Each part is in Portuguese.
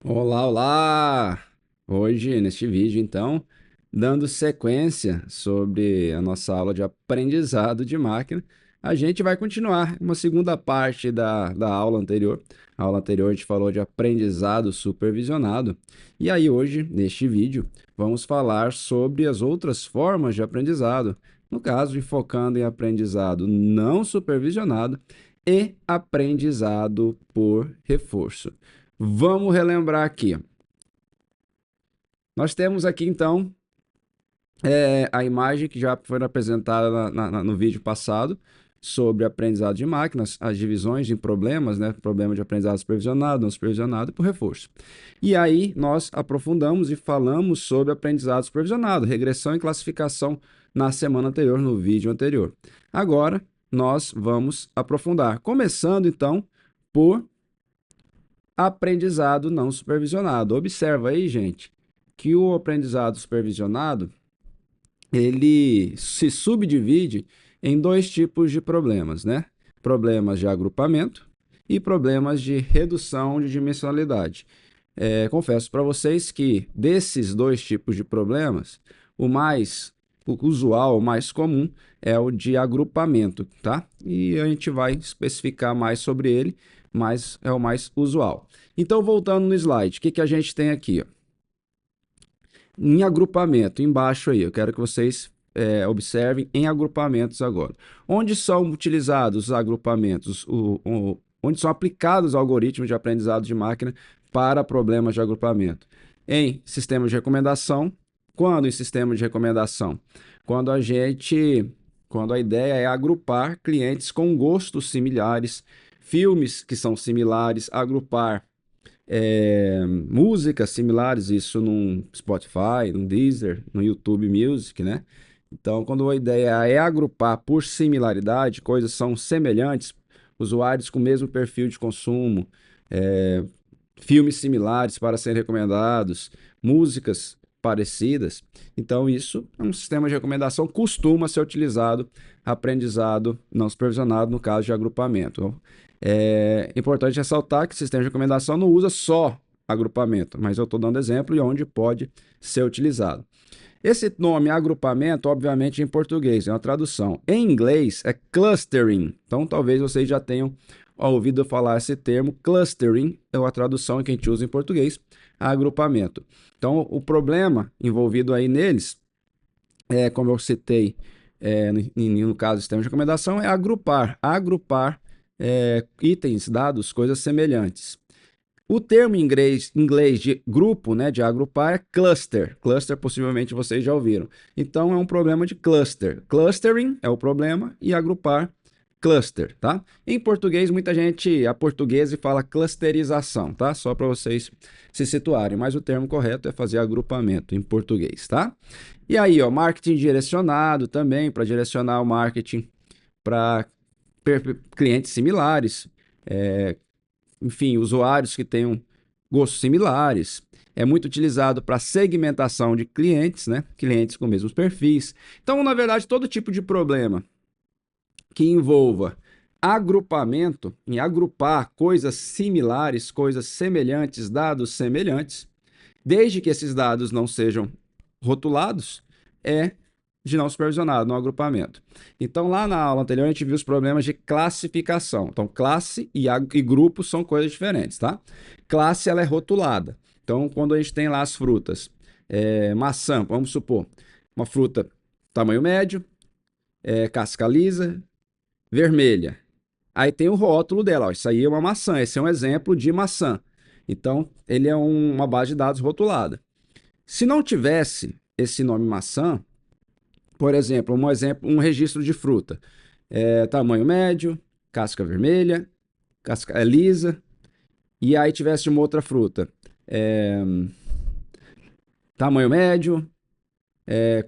Olá, olá! Hoje, neste vídeo, então, dando sequência sobre a nossa aula de aprendizado de máquina, a gente vai continuar uma segunda parte da aula anterior. A aula anterior a gente falou de aprendizado supervisionado. E aí, hoje, neste vídeo, vamos falar sobre as outras formas de aprendizado. No caso, focando em aprendizado não supervisionado e aprendizado por reforço. Vamos relembrar aqui. Nós temos aqui, então, a imagem que já foi apresentada no vídeo passado sobre aprendizado de máquinas, as divisões em problemas, né? Problema de aprendizado supervisionado, não supervisionado e por reforço. E aí nós aprofundamos e falamos sobre aprendizado supervisionado, regressão e classificação na semana anterior, no vídeo anterior. Agora, nós vamos aprofundar, começando, então, por aprendizado não supervisionado. Observa aí, gente, que o aprendizado supervisionado, ele se subdivide em dois tipos de problemas, né? Problemas de agrupamento e problemas de redução de dimensionalidade. Confesso para vocês que desses dois tipos de problemas, o usual, o mais comum, é o de agrupamento, tá? E a gente vai especificar mais sobre ele, mas é o mais usual. Então, voltando no slide, o que a gente tem aqui? Ó? Em agrupamento, embaixo aí, eu quero que vocês observem em agrupamentos agora. Onde são utilizados os agrupamentos? Onde são aplicados algoritmos de aprendizado de máquina para problemas de agrupamento? Em sistemas de recomendação. Quando em sistema de recomendação? Quando a ideia é agrupar clientes com gostos similares, filmes que são similares, agrupar músicas similares, isso no Spotify, no Deezer, no YouTube Music, né? Então, quando a ideia é agrupar por similaridade, coisas são semelhantes, usuários com o mesmo perfil de consumo, filmes similares para serem recomendados, músicas parecidas. Então, isso é um sistema de recomendação, costuma ser utilizado, aprendizado não supervisionado, no caso de agrupamento. Então, é importante ressaltar que o sistema de recomendação não usa só agrupamento, mas eu estou dando exemplo de onde pode ser utilizado. Esse nome agrupamento, obviamente, em português, é uma tradução. Em inglês, é clustering. Então, talvez vocês já tenham ouvido falar esse termo. Clustering é uma tradução que a gente usa em português, agrupamento. Então, o problema envolvido aí neles, como eu citei, no caso do sistema de recomendação, é agrupar itens, dados, coisas semelhantes. O termo em inglês de grupo, né, de agrupar, é cluster. Cluster, possivelmente vocês já ouviram. Então, é um problema de cluster. Clustering é o problema e agrupar, cluster, tá? Em português, muita gente aportuguesa e fala clusterização, tá? Só para vocês se situarem. Mas o termo correto é fazer agrupamento em português, tá? E aí, ó, marketing direcionado também, para direcionar o marketing para clientes similares. Enfim, usuários que tenham gostos similares. É muito utilizado para segmentação de clientes, né? Clientes com mesmos perfis. Então, na verdade, todo tipo de problema que envolva agrupamento, em agrupar coisas similares, coisas semelhantes, dados semelhantes, desde que esses dados não sejam rotulados, é de não supervisionado, não agrupamento. Então, lá na aula anterior, a gente viu os problemas de classificação. Então, classe e grupo são coisas diferentes, tá? Classe, ela é rotulada. Então, quando a gente tem lá as frutas, maçã, vamos supor, uma fruta tamanho médio, casca lisa, vermelha. Aí tem o rótulo dela, ó, isso aí é uma maçã, esse é um exemplo de maçã. Então, ele é uma base de dados rotulada. Se não tivesse esse nome maçã, por exemplo, um registro de fruta. Tamanho médio, casca vermelha, casca lisa, e aí tivesse uma outra fruta. Tamanho médio,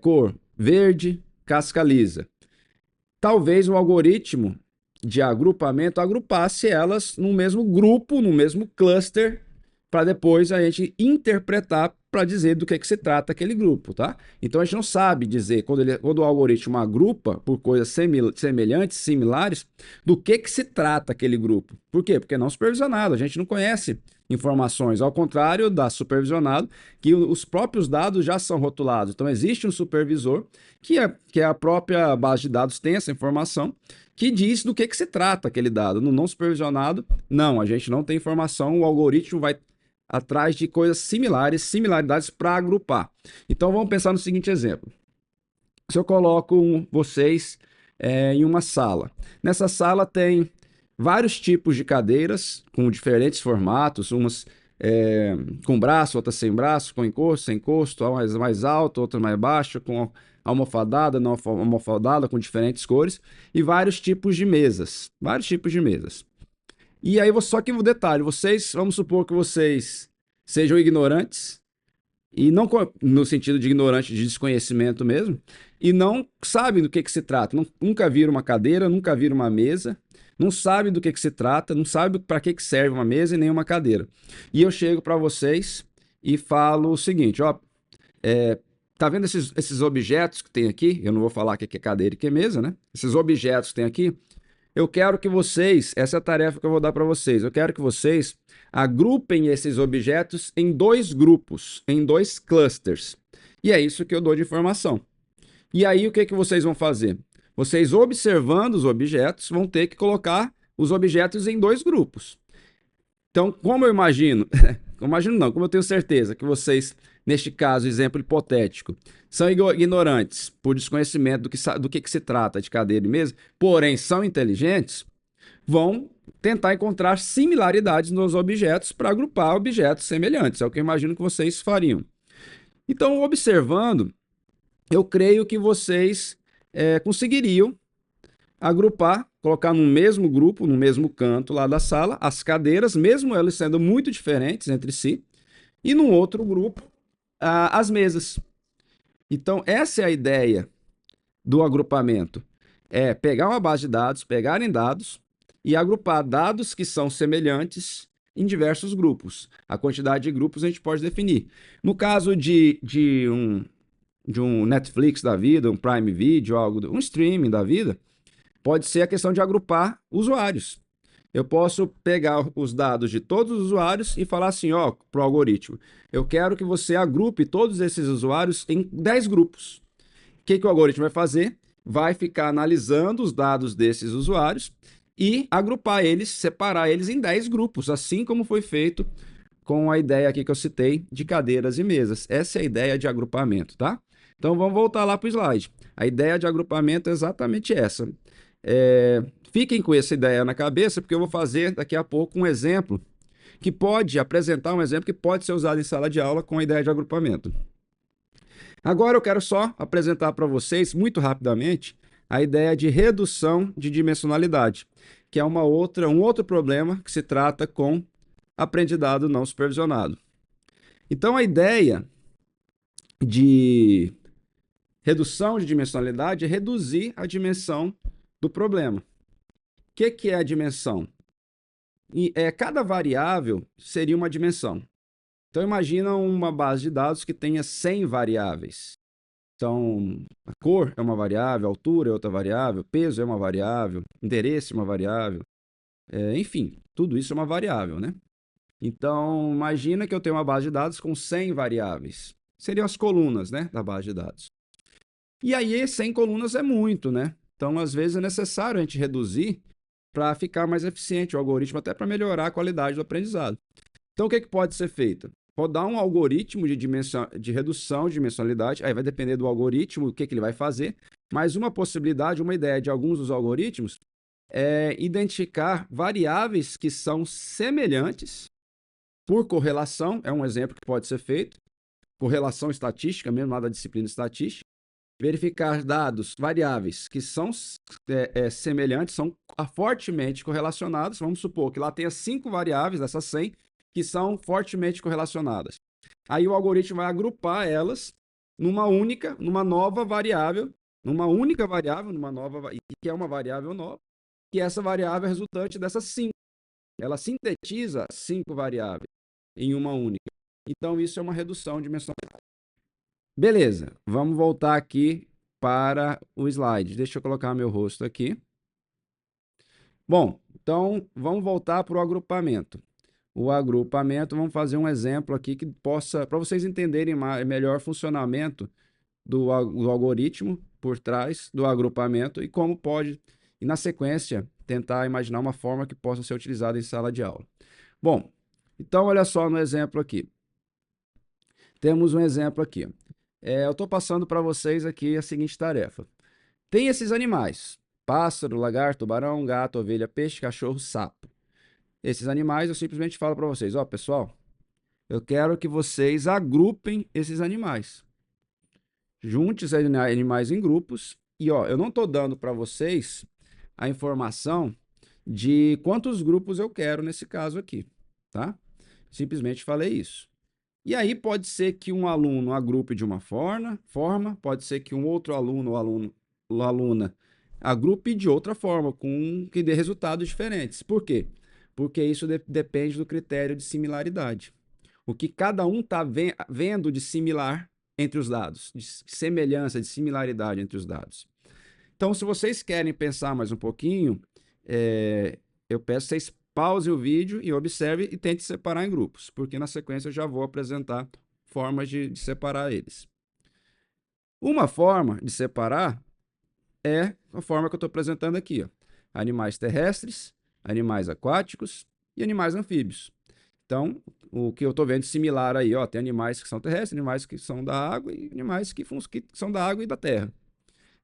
cor verde, casca lisa. Talvez o algoritmo de agrupamento agrupasse elas no mesmo grupo, no mesmo cluster, para depois a gente interpretar para dizer do que se trata aquele grupo, tá? Então a gente não sabe dizer, quando o algoritmo agrupa por coisas semelhantes, similares, do que se trata aquele grupo. Por quê? Porque é não supervisionado, a gente não conhece informações, ao contrário da supervisionado, que os próprios dados já são rotulados. Então existe um supervisor, que é a própria base de dados tem essa informação, que diz do que se trata aquele dado. No não supervisionado, não, a gente não tem informação, o algoritmo vai atrás de coisas similares, similaridades para agrupar. Então vamos pensar no seguinte exemplo. Se eu coloco vocês em uma sala, nessa sala tem vários tipos de cadeiras com diferentes formatos, umas com braço, outras sem braço, com encosto, sem encosto, umas mais alta, outras mais baixa, com almofadada, não almofadada, com diferentes cores, e vários tipos de mesas. Vários tipos de mesas. E aí, só que o detalhe, vamos supor que vocês sejam ignorantes, e não no sentido de ignorante de desconhecimento mesmo, e não sabem do que se trata. Nunca viram uma cadeira, nunca viram uma mesa, não sabem do que se trata, não sabem para que serve uma mesa e nem uma cadeira. E eu chego para vocês e falo o seguinte, ó, tá vendo esses objetos que tem aqui? Eu não vou falar o que é cadeira e que é mesa, né? Esses objetos que tem aqui, eu quero que vocês, essa é a tarefa que eu vou dar para vocês, eu quero que vocês agrupem esses objetos em 2 grupos, em 2 clusters. E é isso que eu dou de informação. E aí o que vocês vão fazer? Vocês, observando os objetos, vão ter que colocar os objetos em 2 grupos. Então, como eu imagino, como eu tenho certeza que vocês, neste caso, exemplo hipotético, são ignorantes por desconhecimento do que se trata de cadeira e mesa, porém são inteligentes, vão tentar encontrar similaridades nos objetos para agrupar objetos semelhantes. É o que eu imagino que vocês fariam. Então, observando, eu creio que vocês conseguiriam agrupar, colocar no mesmo grupo, no mesmo canto lá da sala, as cadeiras, mesmo elas sendo muito diferentes entre si, e no outro grupo, as mesas. Então, essa é a ideia do agrupamento. É pegar uma base de dados, pegarem dados e agrupar dados que são semelhantes em diversos grupos. A quantidade de grupos a gente pode definir. No caso de um Netflix da vida, um Prime Video, um streaming da vida, pode ser a questão de agrupar usuários. Eu posso pegar os dados de todos os usuários e falar assim, ó, para o algoritmo, eu quero que você agrupe todos esses usuários em 10 grupos. O que o algoritmo vai fazer? Vai ficar analisando os dados desses usuários e agrupar eles, separar eles em 10 grupos, assim como foi feito com a ideia aqui que eu citei de cadeiras e mesas. Essa é a ideia de agrupamento, tá? Então vamos voltar lá para o slide. A ideia de agrupamento é exatamente essa. Fiquem com essa ideia na cabeça, porque eu vou fazer daqui a pouco um exemplo que pode apresentar um exemplo que pode ser usado em sala de aula com a ideia de agrupamento. Agora eu quero só apresentar para vocês, muito rapidamente, a ideia de redução de dimensionalidade, que é um outro problema que se trata com aprendizado não supervisionado. Então, a ideia de redução de dimensionalidade é reduzir a dimensão do problema. O que é a dimensão? Cada variável seria uma dimensão. Então, imagina uma base de dados que tenha 100 variáveis. Então, a cor é uma variável, a altura é outra variável, peso é uma variável, endereço é uma variável. Enfim, tudo isso é uma variável, né? Então, imagina que eu tenho uma base de dados com 100 variáveis. Seriam as colunas, né, da base de dados. E aí, 100 colunas é muito, né? Então, às vezes é necessário a gente reduzir para ficar mais eficiente o algoritmo, até para melhorar a qualidade do aprendizado. Então, o que pode ser feito? Rodar um algoritmo de redução de dimensionalidade, aí vai depender do algoritmo, o que ele vai fazer, mas uma possibilidade, uma ideia de alguns dos algoritmos é identificar variáveis que são semelhantes por correlação, é um exemplo que pode ser feito, correlação estatística, mesmo lá da disciplina estatística, verificar dados, variáveis que são semelhantes, são fortemente correlacionados. Vamos supor que lá tenha 5 variáveis dessas 100 que são fortemente correlacionadas. Aí o algoritmo vai agrupar elas numa nova variável, numa nova, que é uma variável nova, que essa variável é resultante dessas 5. Ela sintetiza 5 variáveis em uma única. Então, isso é uma redução de mensalidade. Beleza, vamos voltar aqui para o slide. Deixa eu colocar meu rosto aqui. Bom, então vamos voltar para o agrupamento. O agrupamento, vamos fazer um exemplo aqui que possa, para vocês entenderem melhor o funcionamento do algoritmo por trás do agrupamento e como pode, e na sequência, tentar imaginar uma forma que possa ser utilizada em sala de aula. Bom, então olha só no exemplo aqui. Temos um exemplo aqui. Eu estou passando para vocês aqui a seguinte tarefa. Tem esses animais: pássaro, lagarto, tubarão, gato, ovelha, peixe, cachorro, sapo. Esses animais eu simplesmente falo para vocês: ó, pessoal, eu quero que vocês agrupem esses animais. Junte os animais em grupos. E ó, eu não estou dando para vocês a informação de quantos grupos eu quero nesse caso aqui, tá? Simplesmente falei isso. E aí pode ser que um aluno agrupe de uma forma, pode ser que um outro aluno ou aluna agrupe de outra forma, que dê resultados diferentes. Por quê? Porque isso depende do critério de similaridade. O que cada um está vendo de similar entre os dados, de semelhança, de similaridade entre os dados. Então, se vocês querem pensar mais um pouquinho, eu peço que vocês pausem o vídeo e observem e tentem separar em grupos, porque na sequência eu já vou apresentar formas de separar eles. Uma forma de separar é a forma que eu estou apresentando aqui, ó. Animais terrestres, animais aquáticos e animais anfíbios. Então, o que eu estou vendo similar aí, ó, tem animais que são terrestres, animais que são da água e animais que são da água e da terra.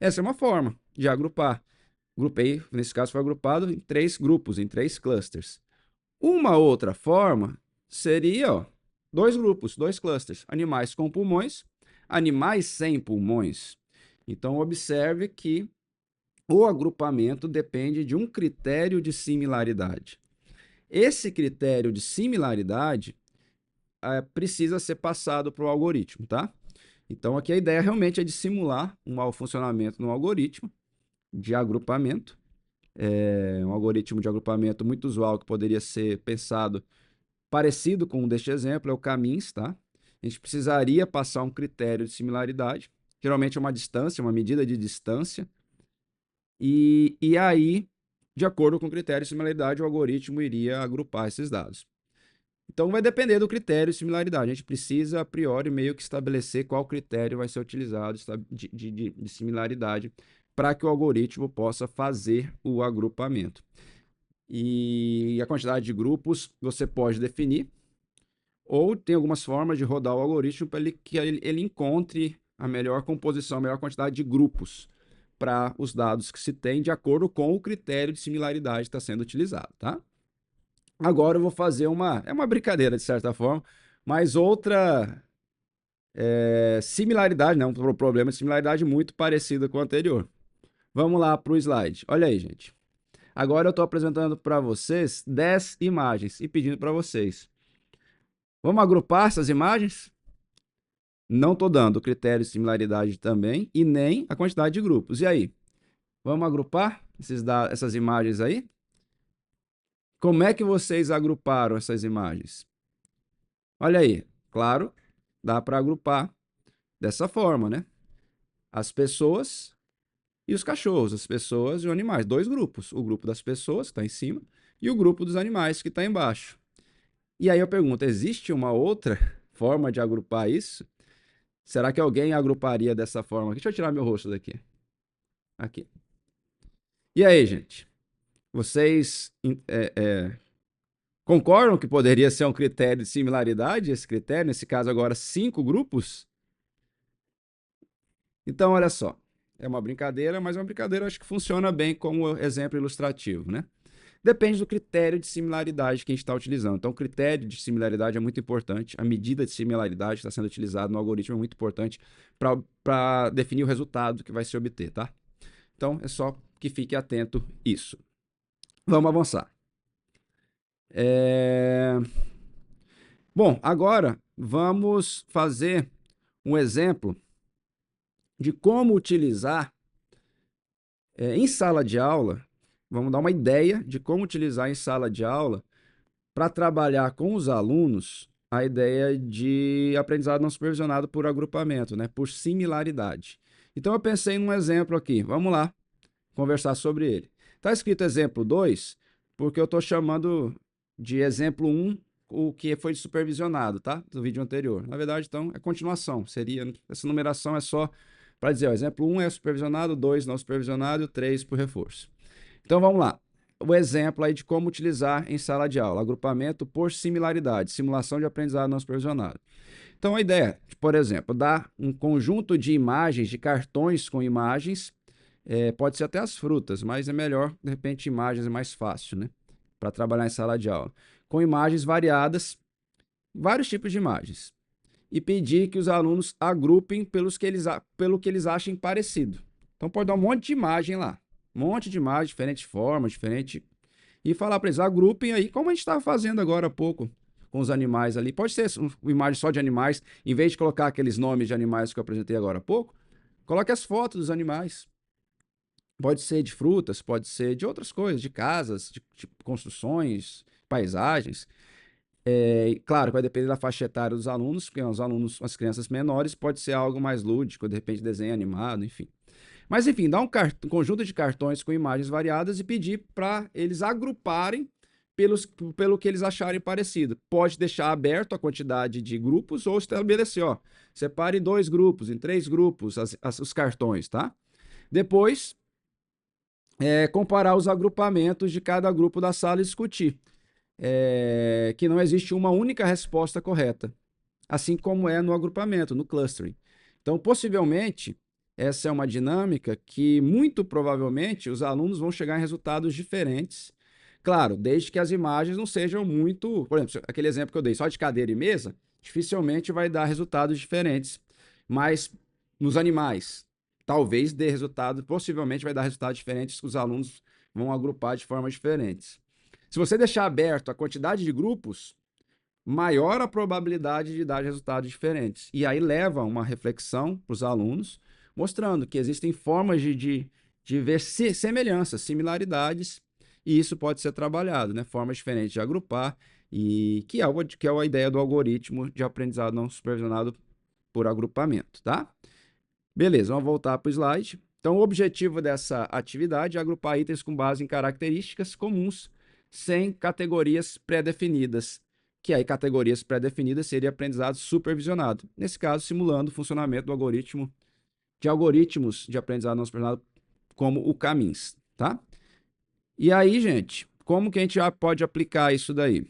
Essa é uma forma de agrupar. Grupei, nesse caso foi agrupado em 3 grupos, em 3 clusters. Uma outra forma seria, ó, 2 grupos, 2 clusters. Animais com pulmões, animais sem pulmões. Então, observe que o agrupamento depende de um critério de similaridade. Esse critério de similaridade precisa ser passado para o algoritmo, tá? Então, aqui a ideia realmente é de simular um mau funcionamento no algoritmo de agrupamento. Um algoritmo de agrupamento muito usual que poderia ser pensado parecido com o deste exemplo é o Camins, tá? A gente precisaria passar um critério de similaridade, geralmente é uma distância, uma medida de distância, e aí, de acordo com o critério de similaridade, o algoritmo iria agrupar esses dados. Então, vai depender do critério de similaridade. A gente precisa, a priori, meio que estabelecer qual critério vai ser utilizado de similaridade para que o algoritmo possa fazer o agrupamento. E a quantidade de grupos você pode definir, ou tem algumas formas de rodar o algoritmo para que ele encontre a melhor composição, a melhor quantidade de grupos para os dados que se tem, de acordo com o critério de similaridade que está sendo utilizado, tá? Agora eu vou fazer é uma brincadeira de certa forma, mas outra similaridade, né? Um problema de similaridade muito parecido com o anterior. Vamos lá para o slide. Olha aí, gente. Agora eu estou apresentando para vocês 10 imagens e pedindo para vocês. Vamos agrupar essas imagens? Não estou dando o critério de similaridade também e nem a quantidade de grupos. E aí? Vamos agrupar essas imagens aí? Como é que vocês agruparam essas imagens? Olha aí, claro, dá para agrupar dessa forma, né? As pessoas e os cachorros, as pessoas e os animais, 2 grupos. O grupo das pessoas, que está em cima, e o grupo dos animais, que está embaixo. E aí eu pergunto, existe uma outra forma de agrupar isso? Será que alguém agruparia dessa forma? Deixa eu tirar meu rosto daqui. Aqui. E aí, gente? Vocês concordam que poderia ser um critério de similaridade, esse critério? Nesse caso agora, 5 grupos? Então, olha só. É uma brincadeira, mas é uma brincadeira acho que funciona bem como exemplo ilustrativo, né? Depende do critério de similaridade que a gente está utilizando. Então, o critério de similaridade é muito importante. A medida de similaridade que está sendo utilizada no algoritmo é muito importante para definir o resultado que vai se obter, tá? Então, é só que fique atento isso. Vamos avançar. Bom, agora vamos fazer um exemplo de como utilizar em sala de aula. Vamos dar uma ideia de como utilizar em sala de aula para trabalhar com os alunos a ideia de aprendizado não supervisionado por agrupamento, né? Por similaridade. Então, eu pensei num exemplo aqui. Vamos lá conversar sobre ele. Está escrito exemplo 2, porque eu estou chamando de exemplo 1 o que foi supervisionado, tá? Do vídeo anterior. Na verdade, então, é continuação. Seria, essa numeração é só para dizer, ó, exemplo 1 é supervisionado, 2 não supervisionado, 3 por reforço. Então, vamos lá. O exemplo aí de como utilizar em sala de aula. Agrupamento por similaridade, simulação de aprendizado não supervisionado. Então, a ideia, por exemplo, dar um conjunto de imagens, de cartões com imagens, pode ser até as frutas, mas é melhor, de repente, imagens é mais fácil, né? Para trabalhar em sala de aula. Com imagens variadas, vários tipos de imagens. E pedir que os alunos agrupem pelo que eles achem parecido. Então, pode dar um monte de imagem lá. Um monte de imagem, diferentes formas, diferente. E falar para eles, agrupem aí, como a gente estava fazendo agora há pouco com os animais ali. Pode ser uma imagem só de animais, em vez de colocar aqueles nomes de animais que eu apresentei agora há pouco, coloque as fotos dos animais. Pode ser de frutas, pode ser de outras coisas, de casas, de construções, paisagens. Claro, vai depender da faixa etária dos alunos, porque os alunos, as crianças menores, pode ser algo mais lúdico, de repente desenho animado, enfim. Mas enfim, dá um conjunto de cartões com imagens variadas e pedir para eles agruparem pelo que eles acharem parecido. Pode deixar aberto a quantidade de grupos ou estabelecer, ó, separe em 2 grupos, em 3 grupos os cartões, tá? Depois, comparar os agrupamentos de cada grupo da sala e discutir que não existe uma única resposta correta, assim como é no agrupamento, no clustering. Então, possivelmente, essa é uma dinâmica que, muito provavelmente, os alunos vão chegar em resultados diferentes. Claro, desde que as imagens não sejam muito... Por exemplo, aquele exemplo que eu dei, só de cadeira e mesa, dificilmente vai dar resultados diferentes. Mas nos animais, talvez dê resultado, possivelmente vai dar resultados diferentes que os alunos vão agrupar de formas diferentes. Se você deixar aberto a quantidade de grupos, maior a probabilidade de dar resultados diferentes. E aí leva uma reflexão para os alunos, mostrando que existem formas de ver semelhanças, similaridades, e isso pode ser trabalhado, né? Formas diferentes de agrupar, e que é a ideia do algoritmo de aprendizado não supervisionado por agrupamento, tá? Beleza, vamos voltar para o slide. Então, o objetivo dessa atividade é agrupar itens com base em características comuns, sem categorias pré-definidas, que aí categorias pré-definidas seria aprendizado supervisionado. Nesse caso, simulando o funcionamento do algoritmos de aprendizado não supervisionado, como o Camins, tá? E aí, gente, como que a gente já pode aplicar isso daí?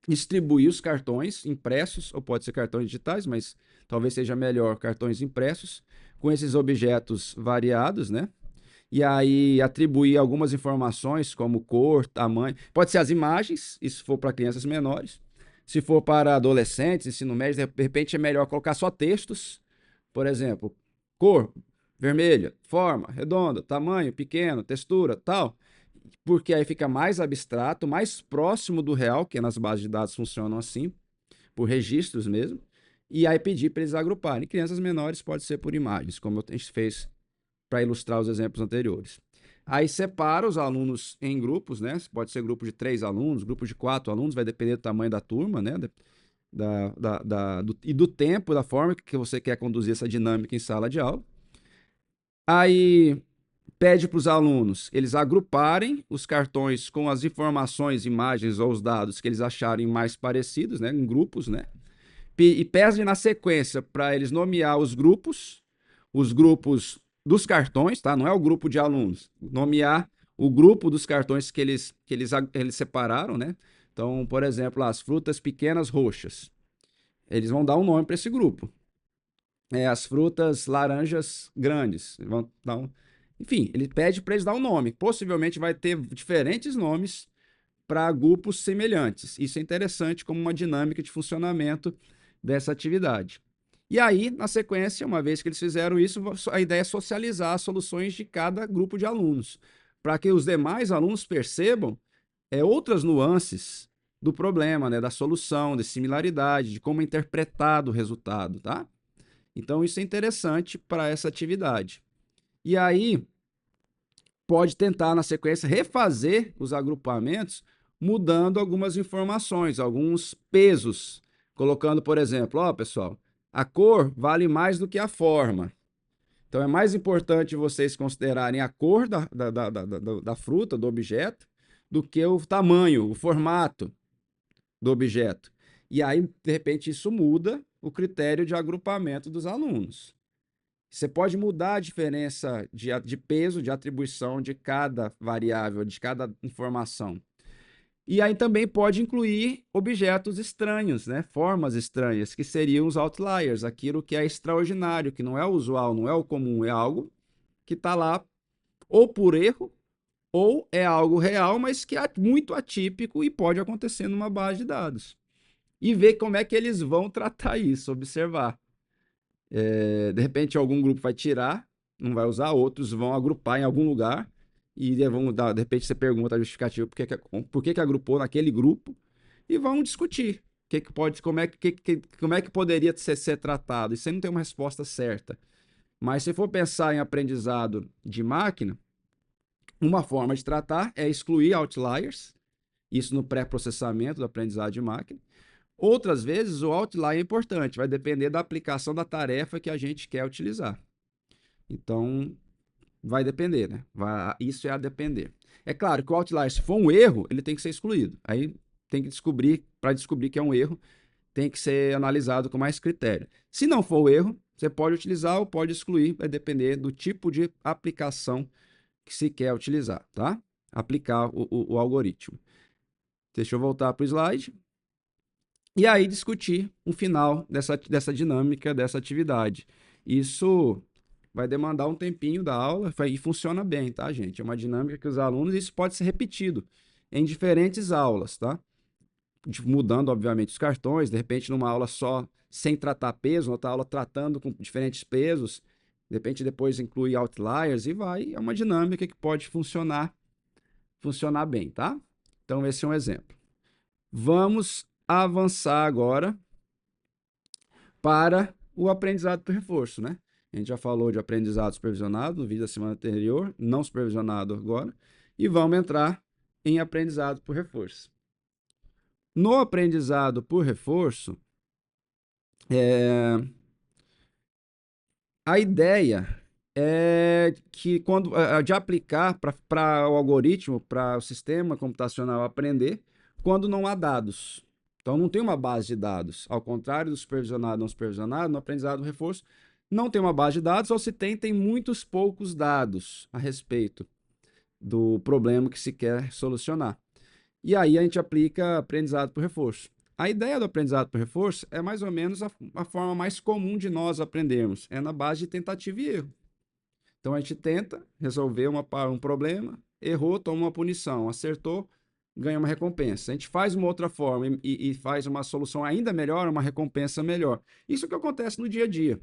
Distribuir os cartões impressos, ou pode ser cartões digitais, mas talvez seja melhor cartões impressos, com esses objetos variados, né? E aí atribuir algumas informações como cor, tamanho. Pode ser as imagens, isso se for para crianças menores. Se for para adolescentes, ensino médio, de repente é melhor colocar só textos. Por exemplo, cor, vermelha, forma, redonda, tamanho, pequeno, textura, tal. Porque aí fica mais abstrato, mais próximo do real, que nas bases de dados funcionam assim, por registros mesmo. E aí pedir para eles agruparem. Crianças menores pode ser por imagens, como a gente fez para ilustrar os exemplos anteriores. Aí separa os alunos em grupos, né? Pode ser grupo de 3 alunos, grupo de 4 alunos, vai depender do tamanho da turma, né? E do tempo, da forma que você quer conduzir essa dinâmica em sala de aula. Aí pede para os alunos eles agruparem os cartões com as informações, imagens ou os dados que eles acharem mais parecidos, né? Em grupos, né? E pede na sequência para eles nomear os grupos dos cartões, tá? Não é o grupo de alunos. Nomear o grupo dos cartões que eles separaram, né? Então, por exemplo, as frutas pequenas roxas. Eles vão dar um nome para esse grupo. As frutas laranjas grandes. Vão dar Enfim, ele pede para eles dar um nome. Possivelmente vai ter diferentes nomes para grupos semelhantes. Isso é interessante como uma dinâmica de funcionamento dessa atividade. E aí, na sequência, uma vez que eles fizeram isso, a ideia é socializar as soluções de cada grupo de alunos, para que os demais alunos percebam outras nuances do problema, né, da solução, de similaridade, de como é interpretado o resultado, tá? Então, isso é interessante para essa atividade. E aí, pode tentar, na sequência, refazer os agrupamentos, mudando algumas informações, alguns pesos colocando, por exemplo, ó, pessoal, a cor vale mais do que a forma. Então é mais importante vocês considerarem a cor da fruta, do objeto, do que o tamanho, o formato do objeto. E aí, de repente, isso muda o critério de agrupamento dos alunos. Você pode mudar a diferença de peso, de atribuição de cada variável, de cada informação. E aí também pode incluir objetos estranhos, né? Formas estranhas, que seriam os outliers, aquilo que é extraordinário, que não é o usual, não é o comum, é algo que está lá ou por erro, ou é algo real, mas que é muito atípico e pode acontecer numa base de dados. E ver como é que eles vão tratar isso, observar. De repente, algum grupo vai tirar, não vai usar, outros vão agrupar em algum lugar e vão dar, de repente você pergunta a justificativa por que agrupou naquele grupo e vão discutir que pode, como é que poderia ser tratado. Isso aí não tem uma resposta certa. Mas se for pensar em aprendizado de máquina, uma forma de tratar é excluir outliers, isso no pré-processamento do aprendizado de máquina. Outras vezes, o outlier é importante, vai depender da aplicação da tarefa que a gente quer utilizar. Então, vai depender, né? Isso é a depender. É claro que o outlier, se for um erro, ele tem que ser excluído. Aí tem que descobrir, para descobrir que é um erro, tem que ser analisado com mais critério. Se não for o erro, você pode utilizar ou pode excluir, vai depender do tipo de aplicação que se quer utilizar, tá? Aplicar o algoritmo. Deixa eu voltar para o slide. E aí discutir um final dessa dinâmica, dessa atividade. Isso vai demandar um tempinho da aula e funciona bem, tá, gente? É uma dinâmica que os alunos, isso pode ser repetido em diferentes aulas, tá? Mudando, obviamente, os cartões, de repente, numa aula só, sem tratar peso, outra aula tratando com diferentes pesos, de repente, depois inclui outliers e vai. É uma dinâmica que pode funcionar bem, tá? Então, esse é um exemplo. Vamos avançar agora para o aprendizado por reforço, né? A gente já falou de aprendizado supervisionado no vídeo da semana anterior, não supervisionado agora, e vamos entrar em aprendizado por reforço. No aprendizado por reforço, a ideia é que quando de aplicar para o algoritmo, para o sistema computacional aprender, quando não há dados. Então não tem uma base de dados. Ao contrário do supervisionado e não supervisionado, no aprendizado por reforço, não tem uma base de dados, ou se tem muitos poucos dados a respeito do problema que se quer solucionar. E aí a gente aplica aprendizado por reforço. A ideia do aprendizado por reforço é mais ou menos a forma mais comum de nós aprendermos. É na base de tentativa e erro. Então a gente tenta resolver um problema, errou, toma uma punição, acertou, ganha uma recompensa. A gente faz uma outra forma e faz uma solução ainda melhor, uma recompensa melhor. Isso que acontece no dia a dia.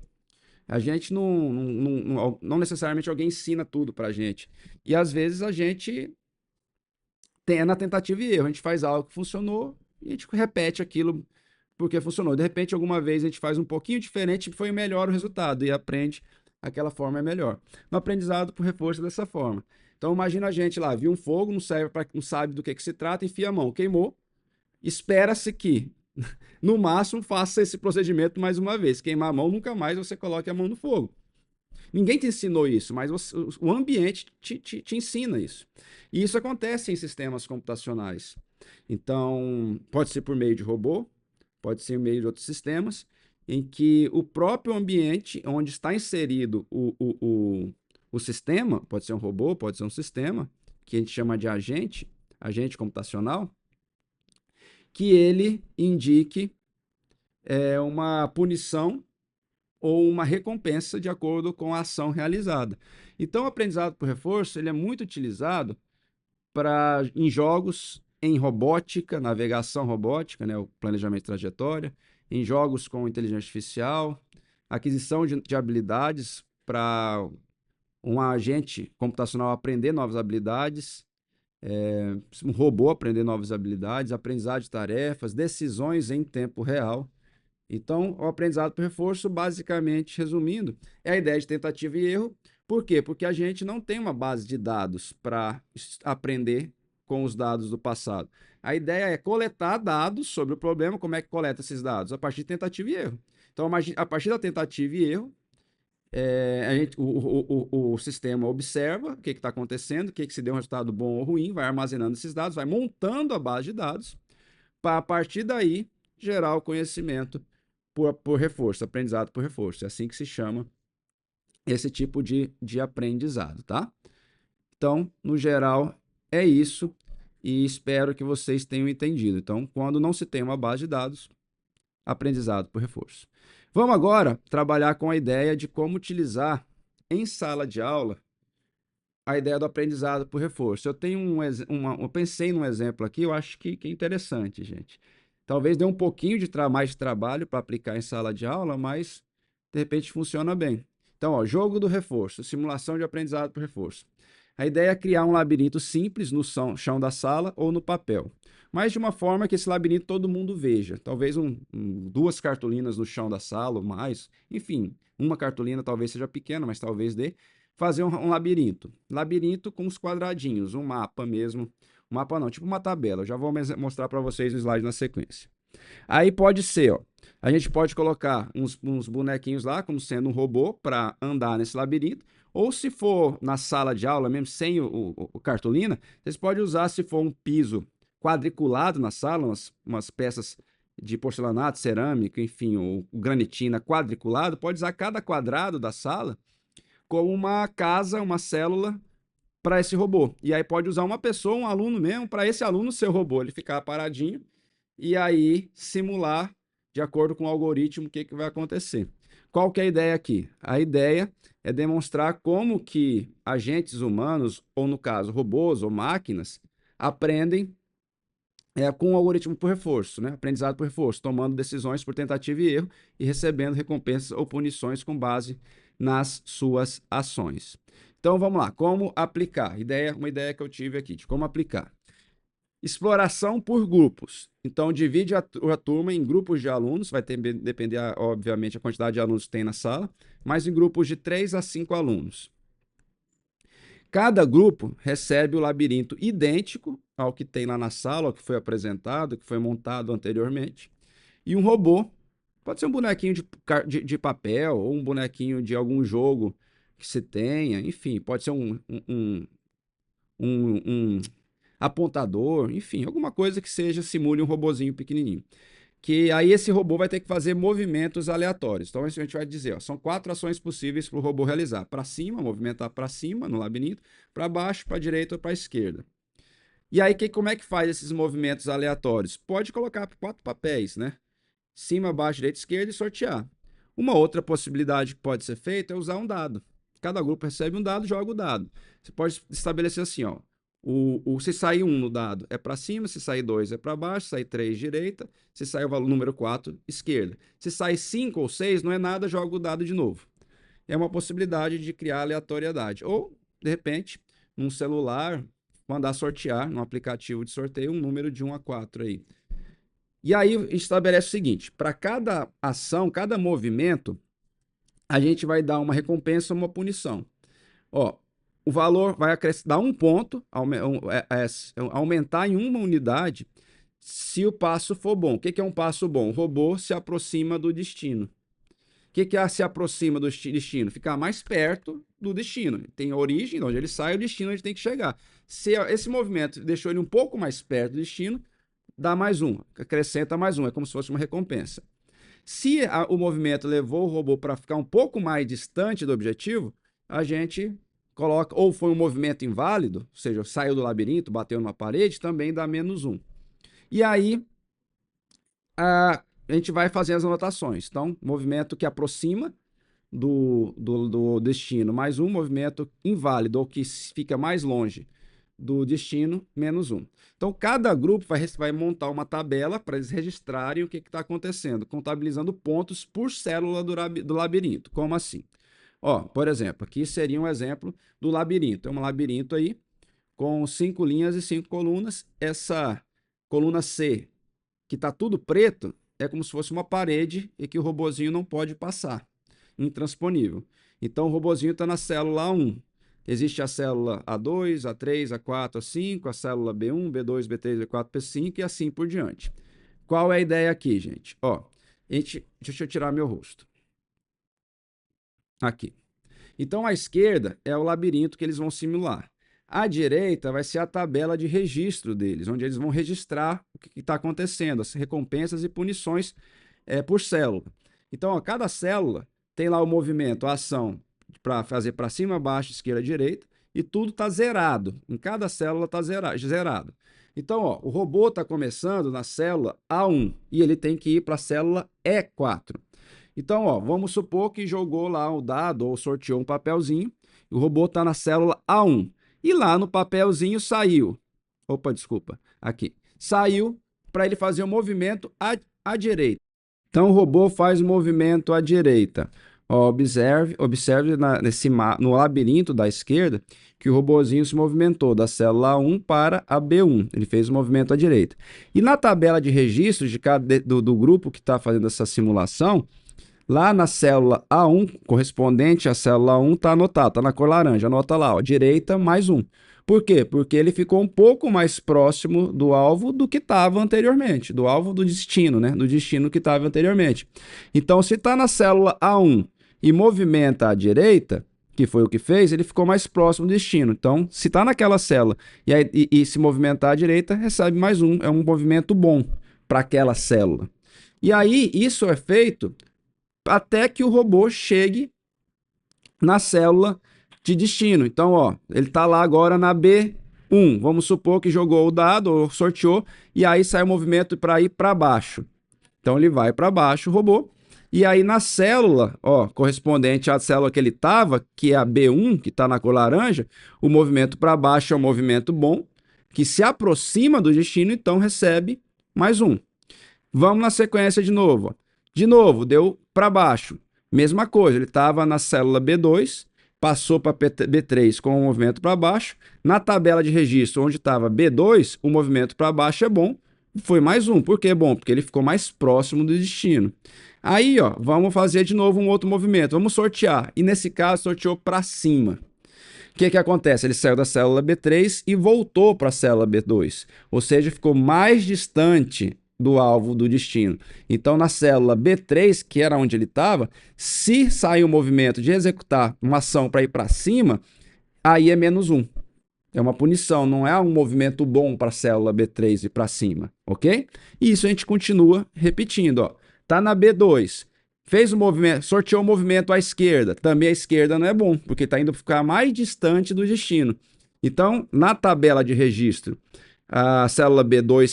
A gente não necessariamente alguém ensina tudo para a gente. E às vezes a gente tem na tentativa e erro. A gente faz algo que funcionou e a gente repete aquilo porque funcionou. De repente, alguma vez a gente faz um pouquinho diferente e foi melhor o resultado e aprende aquela forma é melhor. No aprendizado por reforço dessa forma. Então imagina a gente lá, viu um fogo, não sabe do que se trata, enfia a mão, queimou, espera-se que no máximo faça esse procedimento mais uma vez. Queimar a mão, nunca mais você coloque a mão no fogo. Ninguém te ensinou isso, mas o ambiente te ensina isso. E isso acontece em sistemas computacionais. Então, pode ser por meio de robô, pode ser por meio de outros sistemas, em que o próprio ambiente onde está inserido o sistema, pode ser um robô, pode ser um sistema, que a gente chama de agente computacional, que ele indique uma punição ou uma recompensa de acordo com a ação realizada. Então, o aprendizado por reforço ele é muito utilizado em jogos, em robótica, navegação robótica, né, o planejamento de trajetória, em jogos com inteligência artificial, aquisição de habilidades para um agente computacional aprender novas habilidades, um robô aprender novas habilidades, aprendizado de tarefas, decisões em tempo real. Então, o aprendizado por reforço, basicamente, resumindo, é a ideia de tentativa e erro. Por quê? Porque a gente não tem uma base de dados para aprender com os dados do passado? A ideia é coletar dados sobre o problema. Como é que coleta esses dados? A partir de tentativa e erro. Então, a partir da tentativa e erro, o sistema observa o que está acontecendo, o que se deu um resultado bom ou ruim, vai armazenando esses dados, vai montando a base de dados, para a partir daí gerar o conhecimento por reforço, aprendizado por reforço. É assim que se chama esse tipo de aprendizado, tá? Então, no geral, é isso e espero que vocês tenham entendido. Então, quando não se tem uma base de dados, aprendizado por reforço. Vamos agora trabalhar com a ideia de como utilizar em sala de aula a ideia do aprendizado por reforço. Eu pensei num exemplo aqui, eu acho que é interessante, gente. Talvez dê um pouquinho mais de trabalho para aplicar em sala de aula, mas de repente funciona bem. Então, ó, jogo do reforço, simulação de aprendizado por reforço. A ideia é criar um labirinto simples no chão da sala ou no papel, mas de uma forma que esse labirinto todo mundo veja. Talvez duas cartolinas no chão da sala ou mais. Enfim, uma cartolina talvez seja pequena, mas talvez dê. Fazer um labirinto. Labirinto com os quadradinhos, um mapa mesmo. Um mapa não, tipo uma tabela. Eu já vou mostrar para vocês no slide na sequência. Aí pode ser, ó, a gente pode colocar uns bonequinhos lá, como sendo um robô, para andar nesse labirinto. Ou se for na sala de aula mesmo, sem o cartolina, vocês podem usar, se for um piso quadriculado na sala, umas peças de porcelanato, cerâmica, enfim, o granitina quadriculado, pode usar cada quadrado da sala como uma casa, uma célula para esse robô. E aí pode usar uma pessoa, um aluno mesmo, para esse aluno ser o robô, ele ficar paradinho e aí simular, de acordo com o algoritmo, o que vai acontecer. Qual que é a ideia aqui? A ideia é demonstrar como que agentes humanos, ou no caso, robôs ou máquinas, aprendem com o algoritmo por reforço, né? Aprendizado por reforço, tomando decisões por tentativa e erro e recebendo recompensas ou punições com base nas suas ações. Então vamos lá, como aplicar? Uma ideia que eu tive aqui de como aplicar. Exploração por grupos. Então, divide a turma em grupos de alunos, vai depender, obviamente, a quantidade de alunos que tem na sala, mas em grupos de 3 a 5 alunos. Cada grupo recebe o labirinto idêntico ao que tem lá na sala, ao que foi apresentado, que foi montado anteriormente, e um robô, pode ser um bonequinho de papel ou um bonequinho de algum jogo que se tenha, enfim, pode ser um apontador, enfim, alguma coisa que simule um robozinho pequenininho. Que aí esse robô vai ter que fazer movimentos aleatórios. Então a gente vai dizer, ó, são 4 ações possíveis para o robô realizar. Para cima, movimentar para cima no labirinto, para baixo, para a direita ou para a esquerda. E aí como é que faz esses movimentos aleatórios? Pode colocar 4 papéis, né? Cima, baixo, direita, esquerda e sortear. Uma outra possibilidade que pode ser feita é usar um dado. Cada grupo recebe um dado, joga o dado. Você pode estabelecer assim, ó. Se sair 1 no dado é para cima, se sair 2 é para baixo, se sair 3 direita, se sair o valor número 4 esquerda. Se sair 5 ou 6 não é nada, joga o dado de novo. É uma possibilidade de criar aleatoriedade. Ou, de repente, num celular, mandar sortear, num aplicativo de sorteio, um número de 1 a 4 aí. E aí estabelece o seguinte, para cada ação, cada movimento, a gente vai dar uma recompensa ou uma punição. Ó, o valor vai dar 1 ponto, aumentar em 1 unidade se o passo for bom. O que é um passo bom? O robô se aproxima do destino. O que é se aproxima do destino? Ficar mais perto do destino. Tem a origem, de onde ele sai, o destino onde tem que chegar. Se esse movimento deixou ele um pouco mais perto do destino, dá mais 1, acrescenta mais 1, é como se fosse uma recompensa. Se o movimento levou o robô para ficar um pouco mais distante do objetivo, a gente coloca, ou foi um movimento inválido, ou seja, saiu do labirinto, bateu numa parede, também dá menos 1. E aí a gente vai fazer as anotações. Então, movimento que aproxima do destino, mais 1, movimento inválido, ou que fica mais longe do destino, menos 1. Então, cada grupo vai montar uma tabela para eles registrarem o que está acontecendo, contabilizando pontos por célula do labirinto. Como assim? Ó, por exemplo, aqui seria um exemplo do labirinto. É um labirinto aí com 5 linhas e 5 colunas. Essa coluna C, que está tudo preto, é como se fosse uma parede e que o robozinho não pode passar, intransponível. Então, o robozinho está na célula 1. existe a célula A2, A3, A4, A5, a célula B1, B2, B3, B4, B5 e assim por diante. Qual é a ideia aqui, gente? Ó, deixa eu tirar meu rosto. Aqui. Então, a esquerda é o labirinto que eles vão simular. À direita vai ser a tabela de registro deles, onde eles vão registrar o que está acontecendo, as recompensas e punições por célula. Então, ó, cada célula tem lá o movimento, a ação para fazer para cima, baixo, esquerda, direita, e tudo está zerado. Em cada célula está zerado. Então, ó, o robô está começando na célula A1 e ele tem que ir para a célula E4. Então, ó, vamos supor que jogou lá o dado ou sorteou um papelzinho, e o robô está na célula A1. E lá no papelzinho saiu. Opa, desculpa. Aqui. Saiu para ele fazer o movimento à direita. Então, o robô faz o movimento à direita. Ó, observe no labirinto da esquerda que o robozinho se movimentou da célula A1 para a B1. Ele fez o movimento à direita. E na tabela de registros do grupo que está fazendo essa simulação, lá na célula A1, correspondente à célula A1, está anotado, está na cor laranja. Anota lá, ó, direita mais 1. Por quê? Porque ele ficou um pouco mais próximo do alvo do que estava anteriormente, do alvo do destino, né? Do destino que estava anteriormente. Então, se está na célula A1 e movimenta à direita, que foi o que fez, ele ficou mais próximo do destino. Então, se está naquela célula e se movimentar à direita, recebe mais 1. É um movimento bom para aquela célula. E aí, isso é feito até que o robô chegue na célula de destino. Então, ó, ele está lá agora na B1. Vamos supor que jogou o dado ou sorteou e aí sai o movimento para ir para baixo. Então, ele vai para baixo, o robô. E aí na célula, ó, correspondente à célula que ele estava, que é a B1, que está na cor laranja, o movimento para baixo é um movimento bom, que se aproxima do destino, então recebe mais 1. Vamos na sequência de novo, ó. De novo, deu para baixo. Mesma coisa, ele estava na célula B2, passou para B3 com o movimento para baixo. Na tabela de registro, onde estava B2, o movimento para baixo é bom. Foi mais 1. Por que é bom? Porque ele ficou mais próximo do destino. Aí, ó, vamos fazer de novo um outro movimento. Vamos sortear. E nesse caso, sorteou para cima. O que acontece? Ele saiu da célula B3 e voltou para a célula B2. Ou seja, ficou mais distante do alvo do destino. Então, na célula B3, que era onde ele estava, se sair o movimento de executar uma ação para ir para cima, aí é menos 1. É uma punição, não é um movimento bom para a célula B3 e para cima, ok? E isso a gente continua repetindo, ó. Tá na B2, fez o movimento, sorteou o movimento à esquerda, também a esquerda não é bom, porque está indo ficar mais distante do destino. Então, na tabela de registro, a célula B2,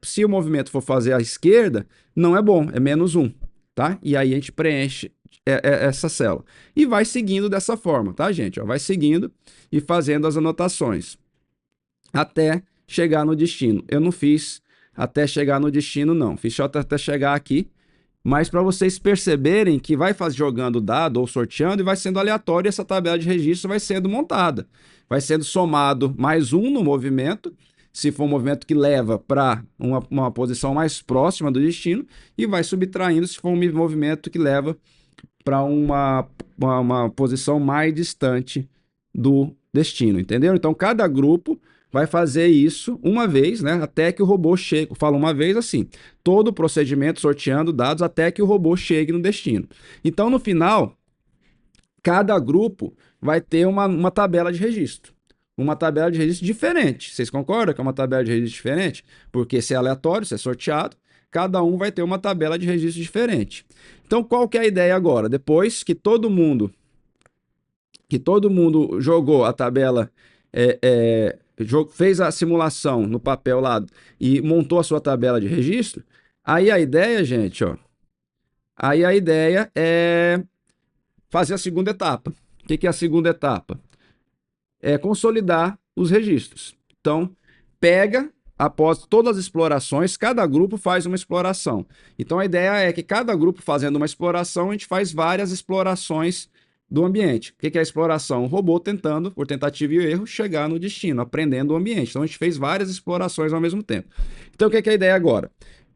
se o movimento for fazer à esquerda, não é bom, é menos 1, tá? E aí a gente preenche essa célula. E vai seguindo dessa forma, tá, gente? Ó, vai seguindo e fazendo as anotações até chegar no destino. Eu não fiz até chegar no destino, não. Fiz só até chegar aqui, mas para vocês perceberem que vai jogando dado ou sorteando e vai sendo aleatório, essa tabela de registro vai sendo montada. Vai sendo somado mais 1 no movimento, se for um movimento que leva para uma posição mais próxima do destino, e vai subtraindo se for um movimento que leva para uma posição mais distante do destino, entendeu? Então, cada grupo vai fazer isso uma vez, né? Até que o robô chegue. Eu falo uma vez assim, todo o procedimento sorteando dados até que o robô chegue no destino. Então, no final, cada grupo vai ter uma tabela de registro. Uma tabela de registro diferente. Vocês concordam que é uma tabela de registro diferente? Porque se é aleatório, se é sorteado, cada um vai ter uma tabela de registro diferente. Então, qual que é a ideia agora? Depois que todo mundo jogou a tabela, fez a simulação no papel lá e montou a sua tabela de registro, aí a ideia, gente, ó, aí a ideia é fazer a segunda etapa. O que é a segunda etapa? É consolidar os registros. Então, pega, após todas as explorações, cada grupo faz uma exploração. Então, a ideia é que cada grupo fazendo uma exploração, a gente faz várias explorações do ambiente. O que é a exploração? O robô tentando, por tentativa e erro, chegar no destino, aprendendo o ambiente. Então, a gente fez várias explorações ao mesmo tempo. Então, o que é a ideia agora?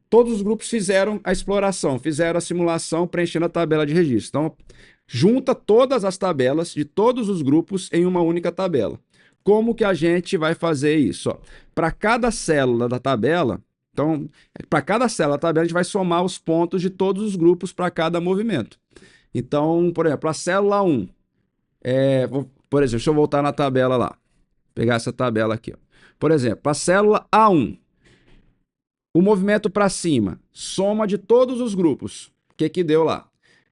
todos os grupos fizeram a exploração, fizeram a simulação preenchendo a tabela de registro. Então, junta todas as tabelas de todos os grupos em uma única tabela. Como que a gente vai fazer isso? Para cada célula da tabela, então, para cada célula da tabela, a gente vai somar os pontos de todos os grupos para cada movimento. Então, por exemplo, a célula 1, por exemplo, deixa eu voltar na tabela lá, pegar essa tabela aqui. Ó. Por exemplo, a célula A1, o movimento para cima, soma de todos os grupos. O que que deu lá?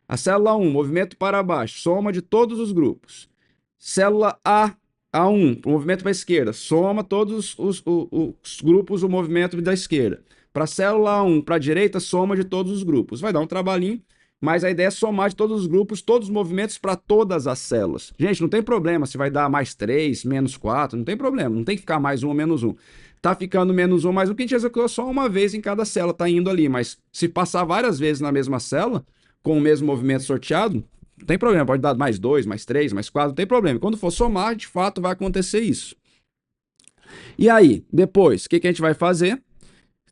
A célula 1, movimento para baixo, soma de todos os grupos. Célula A1, o movimento para a esquerda, soma todos os grupos, o movimento da esquerda. Para a célula 1, para a direita, soma de todos os grupos. Vai dar um trabalhinho, mas a ideia é somar de todos os grupos, todos os movimentos para todas as células. Gente, não tem problema se vai dar mais 3, menos 4, não tem problema, não tem que ficar mais 1 ou menos 1. Tá ficando menos 1, mais 1, que a gente executou só uma vez em cada célula, tá indo ali, mas se passar várias vezes na mesma célula, com o mesmo movimento sorteado, não tem problema, pode dar mais 2, mais 3, mais 4, não tem problema. Quando for somar, de fato vai acontecer isso. E aí, depois, o que a gente vai fazer?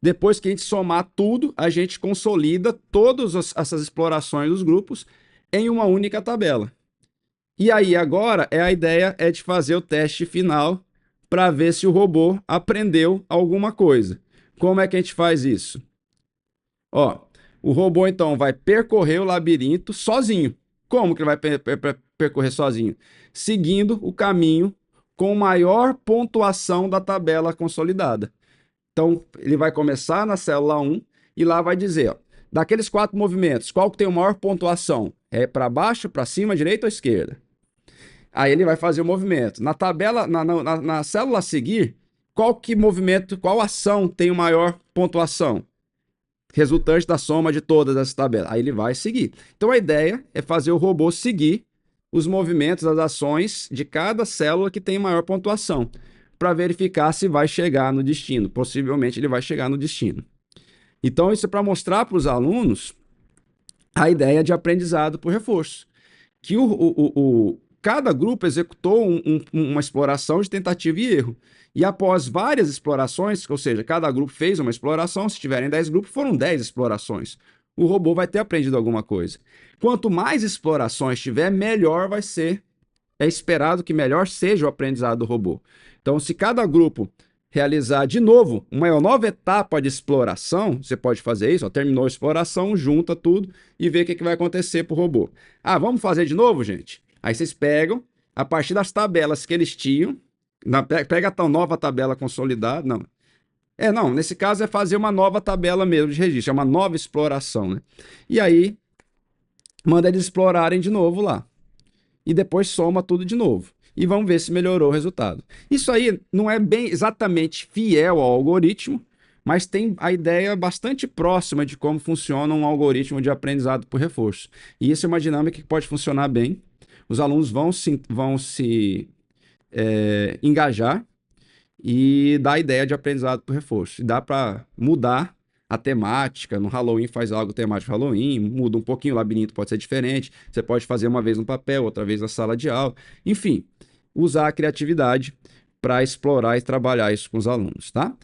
Depois que a gente somar tudo, a gente consolida todas essas explorações dos grupos em uma única tabela. E aí, agora, a ideia é de fazer o teste final para ver se o robô aprendeu alguma coisa. Como é que a gente faz isso? Ó, o robô, então, vai percorrer o labirinto sozinho. Como que ele vai percorrer sozinho? Seguindo o caminho com maior pontuação da tabela consolidada. Então, ele vai começar na célula 1 e lá vai dizer, ó, daqueles 4 movimentos, qual que tem a maior pontuação? É para baixo, para cima, direita ou esquerda? Aí ele vai fazer o movimento. Na tabela, na célula a seguir, qual que movimento, qual ação tem a maior pontuação? Resultante da soma de todas as tabelas. Aí ele vai seguir. Então a ideia é fazer o robô seguir os movimentos, as ações de cada célula que tem maior pontuação, para verificar se vai chegar no destino. Possivelmente ele vai chegar no destino. Então isso é para mostrar para os alunos a ideia de aprendizado por reforço. Que cada grupo executou uma exploração de tentativa e erro. E após várias explorações, ou seja, cada grupo fez uma exploração, se tiverem 10 grupos, foram 10 explorações. O robô vai ter aprendido alguma coisa. Quanto mais explorações tiver, melhor vai ser. É esperado que melhor seja o aprendizado do robô. Então, se cada grupo realizar de novo uma nova etapa de exploração, você pode fazer isso, ó, terminou a exploração, junta tudo e vê o que vai acontecer para o robô. Ah, vamos fazer de novo, gente? Aí vocês pegam, a partir das tabelas que eles tinham, pega a tal nova tabela consolidada, não. Não, nesse caso é fazer uma nova tabela mesmo de registro, é uma nova exploração, né? E aí, manda eles explorarem de novo lá. E depois soma tudo de novo. E vamos ver se melhorou o resultado. Isso aí não é bem exatamente fiel ao algoritmo, mas tem a ideia bastante próxima de como funciona um algoritmo de aprendizado por reforço. E isso é uma dinâmica que pode funcionar bem. Os alunos vão se engajar e dar a ideia de aprendizado por reforço. E dá para mudar a temática. No Halloween faz algo temático Halloween, muda um pouquinho, o labirinto pode ser diferente. Você pode fazer uma vez no papel, outra vez na sala de aula. Enfim, usar a criatividade para explorar e trabalhar isso com os alunos, tá?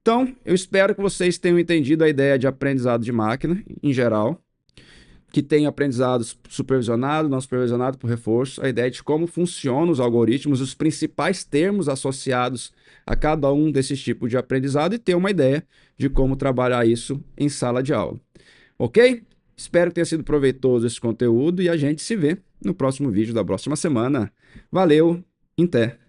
Então, eu espero que vocês tenham entendido a ideia de aprendizado de máquina, em geral, que tem aprendizado supervisionado, não supervisionado por reforço, a ideia de como funcionam os algoritmos, os principais termos associados a cada um desses tipos de aprendizado e ter uma ideia de como trabalhar isso em sala de aula. Ok? Espero que tenha sido proveitoso esse conteúdo e a gente se vê no próximo vídeo da próxima semana. Valeu, até!